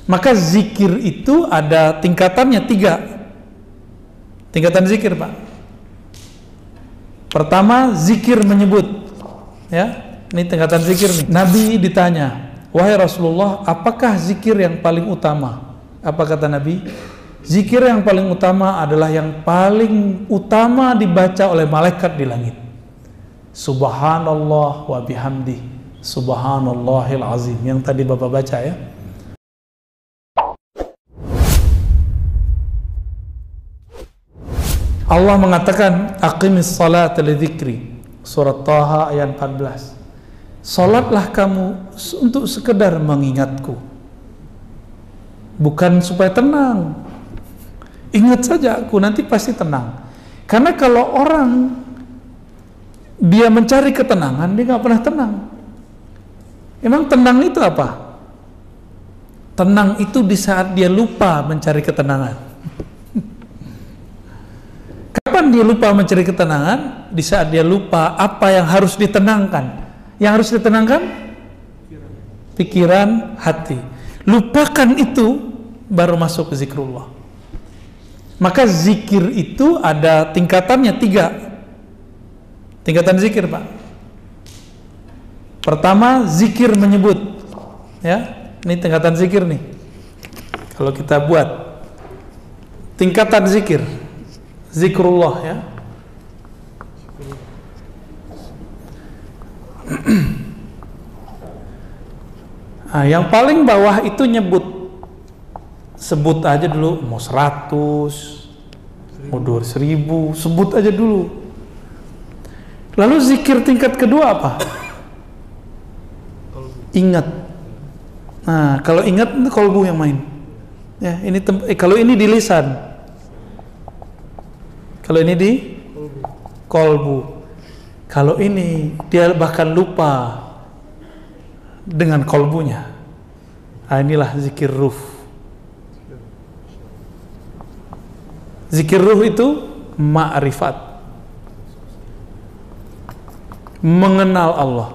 Maka zikir itu ada tingkatannya 3. Tingkatan zikir, Pak. Pertama, zikir menyebut. Ya, ini tingkatan zikir nih. Nabi ditanya, "Wahai Rasulullah, apakah zikir yang paling utama?" Apa kata Nabi? Zikir yang paling utama adalah yang paling utama dibaca oleh malaikat di langit. Subhanallah wa bihamdi, subhanallahil azim. Yang tadi Bapak baca ya. Allah mengatakan, aqimis salata li dzikri. Surat Taha ayat 14. Salatlah kamu untuk sekedar mengingatku. Bukan supaya tenang. Ingat saja aku, nanti pasti tenang. Karena kalau orang dia mencari ketenangan, dia nggak pernah tenang. Emang tenang itu apa? Tenang itu di saat dia lupa mencari ketenangan. Kapan dia lupa mencari ketenangan? Di saat dia lupa apa yang harus ditenangkan. Yang harus ditenangkan? Pikiran, hati. Lupakan itu, baru masuk ke zikrullah. Maka zikir itu ada tingkatannya 3. Tingkatan zikir, Pak. Pertama, zikir menyebut. Ya, ini tingkatan zikir nih. Kalau kita buat tingkatan zikir, zikrullah ya. Nah, yang paling bawah itu nyebut. Sebut aja dulu, mau 100, mau 2.000, sebut aja dulu. Lalu zikir tingkat kedua apa? Ingat. Nah, kalau ingat itu kolbu yang main. Ya, ini kalau ini di lisan. Kalau ini di kolbu. Kalau ini dia bahkan lupa dengan kolbunya. Nah, inilah zikir ruh. Zikir ruh itu ma'rifat, mengenal Allah.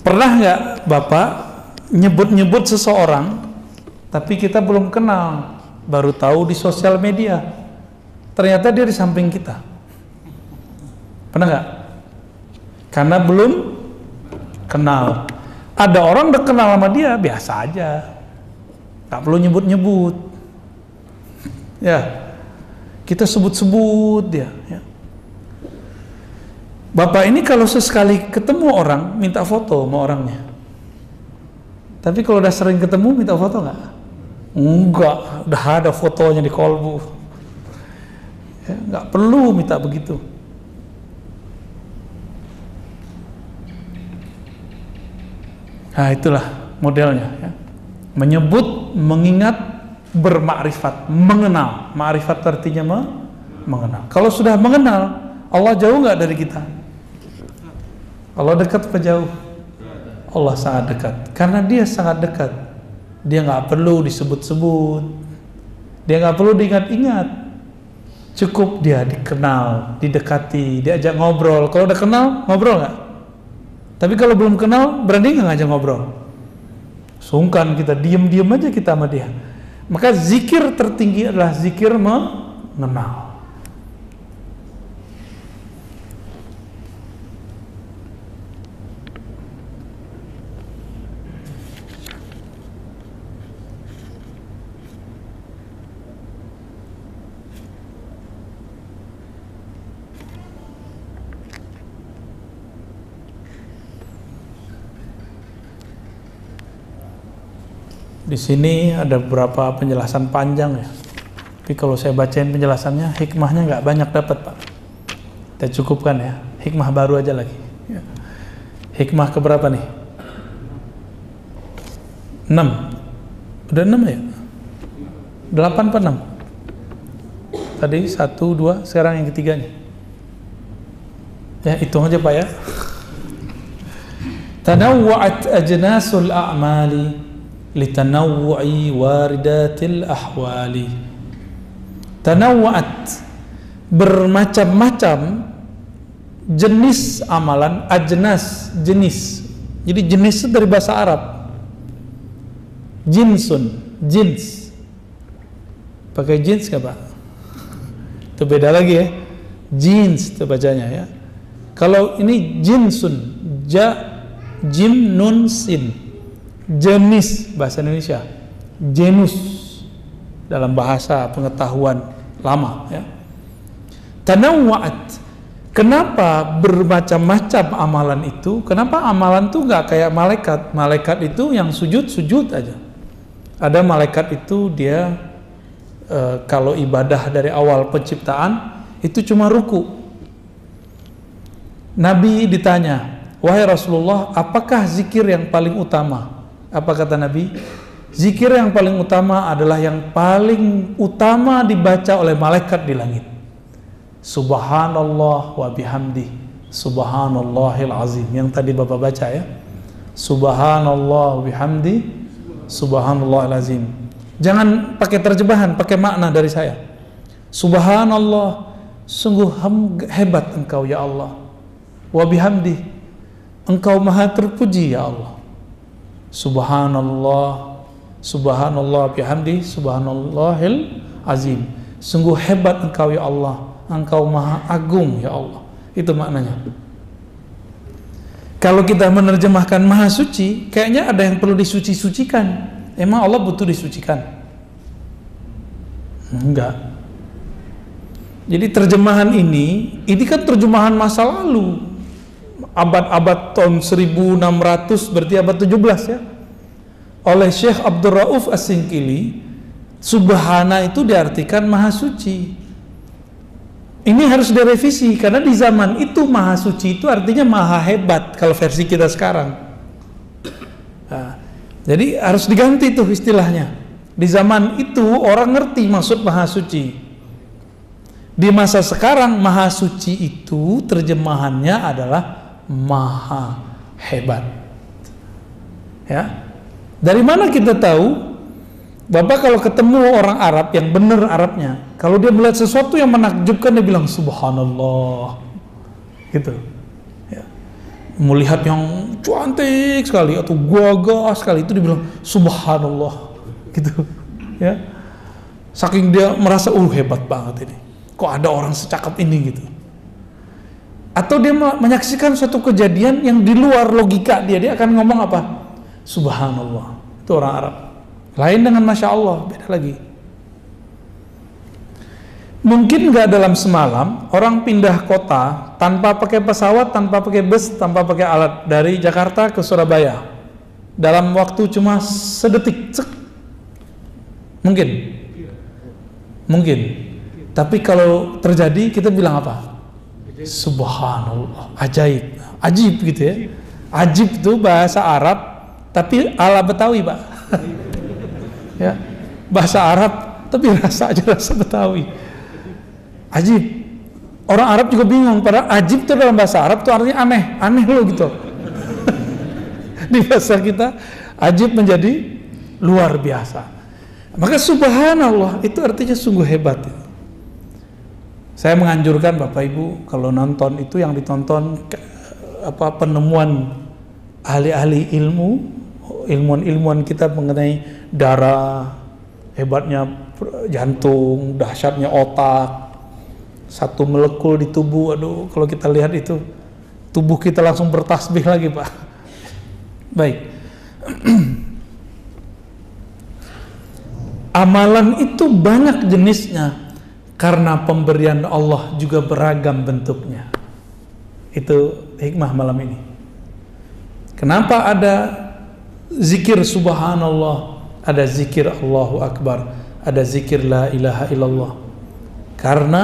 Pernah nggak Bapak nyebut-nyebut seseorang tapi kita belum kenal, baru tahu di sosial media ternyata dia di samping kita? Pernah nggak? Karena belum kenal. Ada orang udah kenal sama dia, biasa aja, nggak perlu nyebut-nyebut. Ya, kita sebut-sebut dia. Ya. Bapak ini kalau sesekali ketemu orang, minta foto sama orangnya. Tapi kalau udah sering ketemu, minta foto nggak? Enggak, udah ada fotonya di kolbu. Ya, nggak perlu minta begitu. Nah, itulah modelnya. Ya. Menyebut, mengingat, bermakrifat, mengenal. Makrifat artinya mengenal. Kalau sudah mengenal, Allah jauh nggak dari kita? Allah dekat apa jauh? Allah sangat dekat. Karena dia sangat dekat, dia nggak perlu disebut-sebut, dia nggak perlu diingat-ingat. Cukup dia dikenal, didekati, diajak ngobrol. Kalau udah kenal, ngobrol nggak? Tapi kalau belum kenal, berani nggak ngajak ngobrol? Sungkan kita, diem-diem aja kita sama dia. Maka zikir tertinggi adalah zikir mengenal. Di sini ada beberapa penjelasan panjang ya. Tapi kalau saya bacain penjelasannya, hikmahnya nggak banyak dapat, Pak. Kita cukupkan ya. Hikmah baru aja lagi. Ya. Hikmah keberapa nih? 6. Udah 6 ya? 8 apa 6? Tadi 1, 2, sekarang yang ketiganya. Ya, hitung aja Pak ya. Tanawwa'at ajnasul a'mali litanawwu'i waridatil ahwali. Tanawwa'at, bermacam-macam jenis amalan. Ajnas, jenis. Jadi jenis itu dari bahasa Arab. Jinsun, jins. Pakai jeans nggak Pak? Itu beda lagi ya. Jeans itu bacanya ya. Kalau ini jinsun, jim nun sin, jenis bahasa Indonesia, genus dalam bahasa pengetahuan lama ya. Tanawwa'at. Kenapa bermacam-macam amalan itu? Kenapa amalan itu nggak kayak malaikat? Malaikat itu yang sujud aja. Ada malaikat itu dia kalau ibadah dari awal penciptaan itu cuma ruku. Nabi ditanya, wahai Rasulullah, apakah zikir yang paling utama? Apa kata Nabi? Zikir yang paling utama adalah yang paling utama dibaca oleh malaikat di langit. Subhanallah wa bihamdi, subhanallahil azim. Yang tadi Bapak baca ya. Subhanallah wa bihamdi, subhanallahil azim. Jangan pakai terjemahan, pakai makna dari saya. Subhanallah, sungguh hebat Engkau ya Allah. Wa bihamdi, Engkau maha terpuji ya Allah. Subhanallah, subhanallah bihamdi, subhanallahil azim. Sungguh hebat Engkau ya Allah, Engkau maha agung ya Allah. Itu maknanya. Kalau kita menerjemahkan maha suci, kayaknya ada yang perlu disuci-sucikan. Emang Allah butuh disucikan? Enggak. Jadi terjemahan ini kan terjemahan masa lalu, abad-abad tahun 1600, berarti abad 17 ya, oleh Syekh Abdul Rauf As-Singkili. Subhana itu diartikan maha suci. Ini harus direvisi, karena di zaman itu maha suci itu artinya maha hebat kalau versi kita sekarang. Nah, jadi harus diganti tuh istilahnya. Di zaman itu orang ngerti maksud maha suci. Di masa sekarang maha suci itu terjemahannya adalah maha hebat. Ya. Dari mana kita tahu? Bapak kalau ketemu orang Arab yang benar Arabnya, kalau dia melihat sesuatu yang menakjubkan dia bilang subhanallah. Gitu. Ya. Melihat yang cantik sekali atau gagah sekali itu dibilang subhanallah. Gitu. Ya. Saking dia merasa hebat banget ini. Kok ada orang secakap ini gitu. Atau dia menyaksikan suatu kejadian yang di luar logika dia akan ngomong apa? Subhanallah. Itu orang Arab. Lain dengan Masya Allah, beda lagi. Mungkin nggak dalam semalam orang pindah kota tanpa pakai pesawat, tanpa pakai bus, tanpa pakai alat dari Jakarta ke Surabaya dalam waktu cuma sedetik. Mungkin. Tapi kalau terjadi kita bilang apa? Subhanallah, ajaib, ajib gitu ya. Ajib itu bahasa Arab, tapi ala Betawi Pak. Ya, bahasa Arab, tapi rasa Betawi. Ajib. Orang Arab juga bingung, padahal ajib itu dalam bahasa Arab itu artinya aneh loh gitu. Di bahasa kita, ajib menjadi luar biasa. Maka subhanallah itu artinya sungguh hebat. Saya menganjurkan Bapak Ibu kalau nonton itu yang ditonton penemuan ahli-ahli ilmuwan kita mengenai darah, hebatnya jantung, dahsyatnya otak, satu molekul di tubuh. Aduh, kalau kita lihat itu tubuh kita langsung bertasbih lagi Pak. Baik. Amalan itu banyak jenisnya karena pemberian Allah juga beragam bentuknya. Itu hikmah malam ini. Kenapa ada zikir subhanallah, ada zikir Allahu Akbar, ada zikir la ilaha illallah? Karena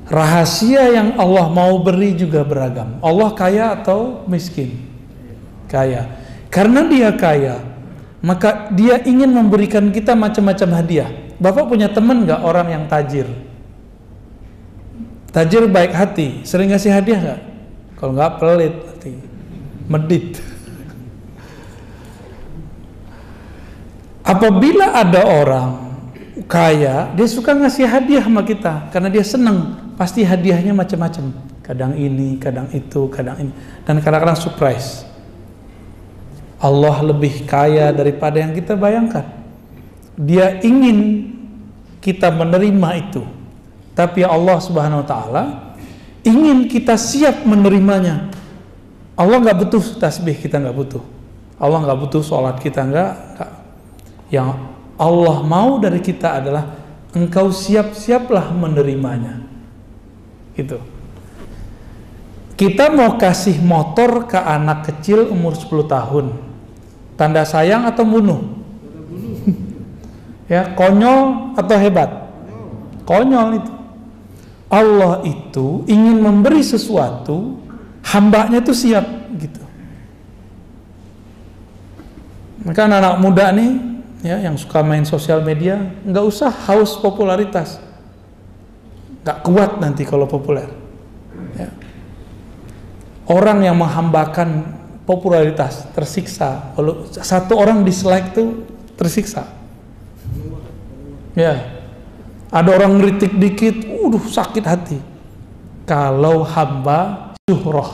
rahasia yang Allah mau beri juga beragam. Allah kaya atau miskin? Kaya. Karena dia kaya, maka dia ingin memberikan kita macam-macam hadiah. Bapak punya teman nggak orang yang tajir? Tajir baik hati, sering ngasih hadiah nggak? Kalau nggak pelit, medit. Apabila ada orang kaya, dia suka ngasih hadiah sama kita karena dia senang. Pasti hadiahnya macam-macam. Kadang ini, kadang itu, kadang ini, dan kadang-kadang surprise. Allah lebih kaya daripada yang kita bayangkan. Dia ingin kita menerima itu, tapi Allah Subhanahu wa Ta'ala ingin kita siap menerimanya. Allah nggak butuh tasbih, kita nggak butuh. Allah nggak butuh sholat, kita nggak. Yang Allah mau dari kita adalah engkau siap-siaplah menerimanya. Gitu. Kita mau kasih motor ke anak kecil umur 10 tahun, tanda sayang atau bunuh? Ya, konyol atau hebat? Konyol itu. Allah itu ingin memberi sesuatu, hambanya itu siap gitu. Maka anak-anak muda nih, ya, yang suka main sosial media, nggak usah haus popularitas, nggak kuat nanti kalau populer. Ya. Orang yang menghambakan popularitas tersiksa. Kalau satu orang dislike tuh tersiksa. Ya, ada orang ngeritik dikit, sakit hati. Kalau hamba syuhrah,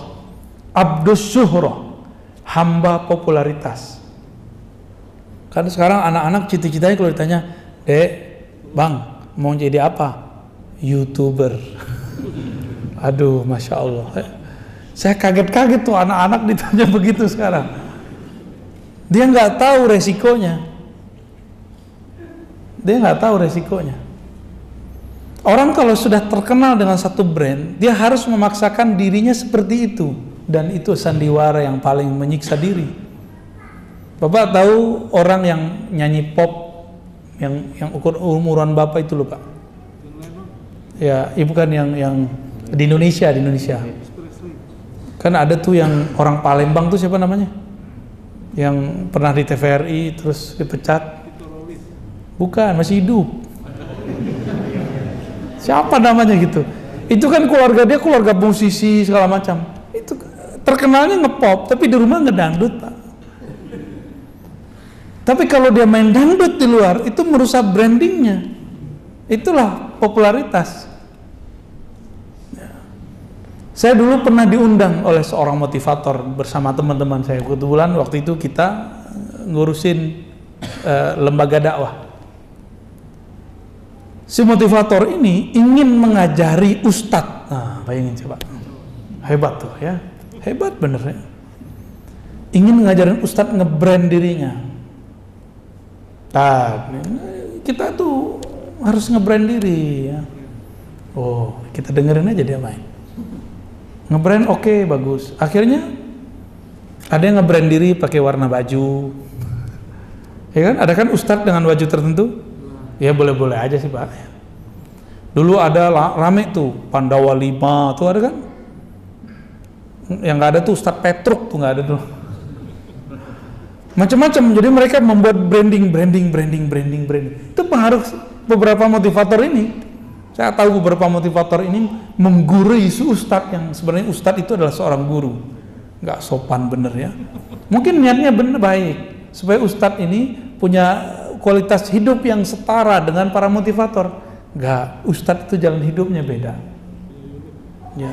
abdus syuhrah, hamba popularitas. Kan sekarang anak-anak cita-citanya kalau ditanya, Dek, Bang, mau jadi apa? YouTuber. Aduh, Masya Allah. Saya kaget-kaget tuh anak-anak ditanya begitu sekarang. Dia nggak tahu resikonya. Orang kalau sudah terkenal dengan satu brand, dia harus memaksakan dirinya seperti itu, dan itu sandiwara yang paling menyiksa diri. Bapak tahu orang yang nyanyi pop yang umuran Bapak itu loh, Pak? Ya, bukan yang di Indonesia. Kan ada tuh yang orang Palembang tuh, siapa namanya? Yang pernah di TVRI terus dipecat. Bukan, masih hidup. Siapa namanya gitu? Itu kan keluarga dia keluarga musisi segala macam. Itu terkenalnya ngepop, tapi di rumah ngedangdut, Pak. Tapi kalau dia main dangdut di luar, itu merusak brandingnya. Itulah popularitas. Saya dulu pernah diundang oleh seorang motivator bersama teman-teman saya. Kebetulan waktu itu kita ngurusin lembaga dakwah. Si motivator ini ingin mengajari ustadz. Nah, bayangin coba. Hebat tuh ya. Hebat bener ya. Ingin ngajarin ustadz nge-brand dirinya. Nah, kita tuh harus nge-brand diri ya. Oh, kita dengerin aja dia main. Nge-brand oke, bagus. Akhirnya ada yang nge-brand diri pakai warna baju. Ya kan? Ada kan ustadz dengan baju tertentu? Ya boleh-boleh aja sih, Pak. Dulu ada rame tuh Pandawa 5 tuh, ada kan? Yang nggak ada tuh Ustadz Petruk tuh, nggak ada tuh. Macam-macam. Jadi mereka membuat branding. Itu pengaruh beberapa motivator ini. Saya tahu beberapa motivator ini menggurui si Ustadz, yang sebenarnya Ustadz itu adalah seorang guru. Nggak sopan bener ya. Mungkin niatnya bener baik supaya Ustadz ini punya kualitas hidup yang setara dengan para motivator. Enggak, Ustadz itu jalan hidupnya beda. Ya.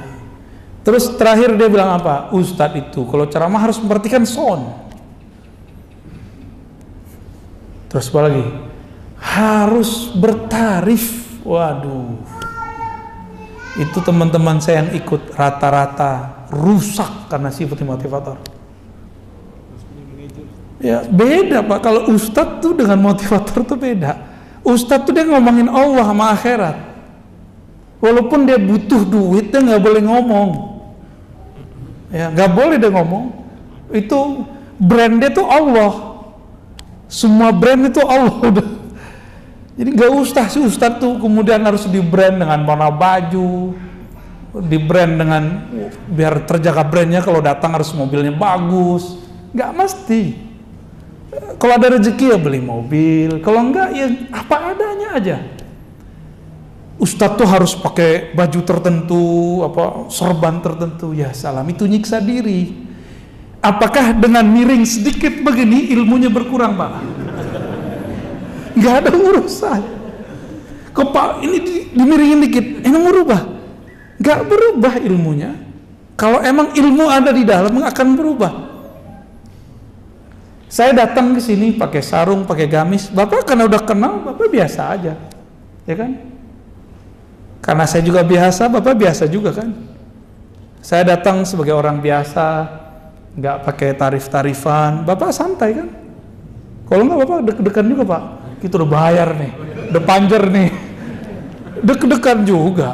Terus terakhir dia bilang apa? Ustadz itu kalau ceramah harus memperhatikan sound. Terus apa lagi? Harus bertarif. Waduh. Itu teman-teman saya yang ikut rata-rata rusak karena sifat motivator. Ya beda, Pak. Kalau ustadz tuh dengan motivator tuh beda. Ustadz tuh dia ngomongin Allah sama akhirat. Walaupun dia butuh duit, dia nggak boleh ngomong. Ya nggak boleh dia ngomong. Itu brandnya tuh Allah. Semua brand itu Allah udah. Jadi nggak usah si ustadz tuh kemudian harus di brand dengan warna baju, di brand dengan biar terjaga brandnya, kalau datang harus mobilnya bagus. Nggak mesti. Kalau ada rezeki ya beli mobil, kalau enggak ya apa adanya aja. Ustadz tuh harus pakai baju tertentu, apa serban tertentu, ya salam, itu nyiksa diri. Apakah dengan miring sedikit begini ilmunya berkurang, Pak? Nggak ada urusan. Kok ini dimiringin dikit, emang berubah? Nggak berubah ilmunya. Kalau emang ilmu ada di dalam akan berubah. Saya datang ke sini pakai sarung, pakai gamis. Bapak karena udah kenal, Bapak biasa aja, ya kan? Karena saya juga biasa, Bapak biasa juga kan? Saya datang sebagai orang biasa, nggak pakai tarif-tarifan, Bapak santai kan? Kalau nggak Bapak deg-degan juga Pak. Kita udah bayar nih, udah panjer nih, deg-degan juga.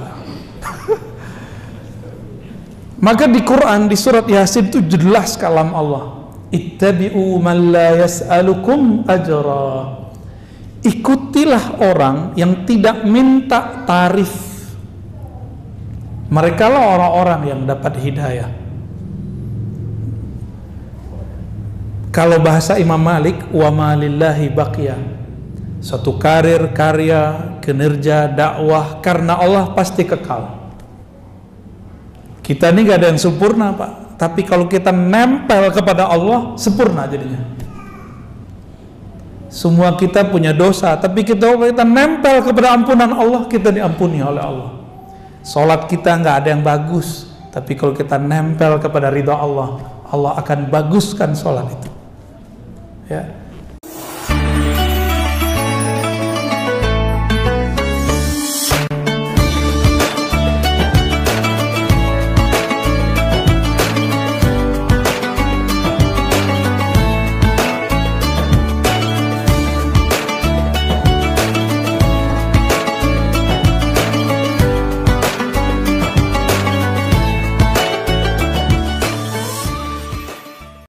Maka di Quran di surat Yasin itu jelas kalam Allah. Ittabi'u man la yas'alukum ajra. Ikutilah orang yang tidak minta tarif. Mereka lah orang-orang yang dapat hidayah. Kalau bahasa Imam Malik, wa ma lillahi baqiyah. Suatu karir, karya, kinerja, dakwah karena Allah pasti kekal. Kita ini gak ada yang sempurna Pak, tapi kalau kita nempel kepada Allah, sempurna jadinya. Semua kita punya dosa, tapi kita nempel kepada ampunan Allah, kita diampuni oleh Allah. Salat kita gak ada yang bagus, tapi kalau kita nempel kepada ridha Allah, Allah akan baguskan salat itu, ya.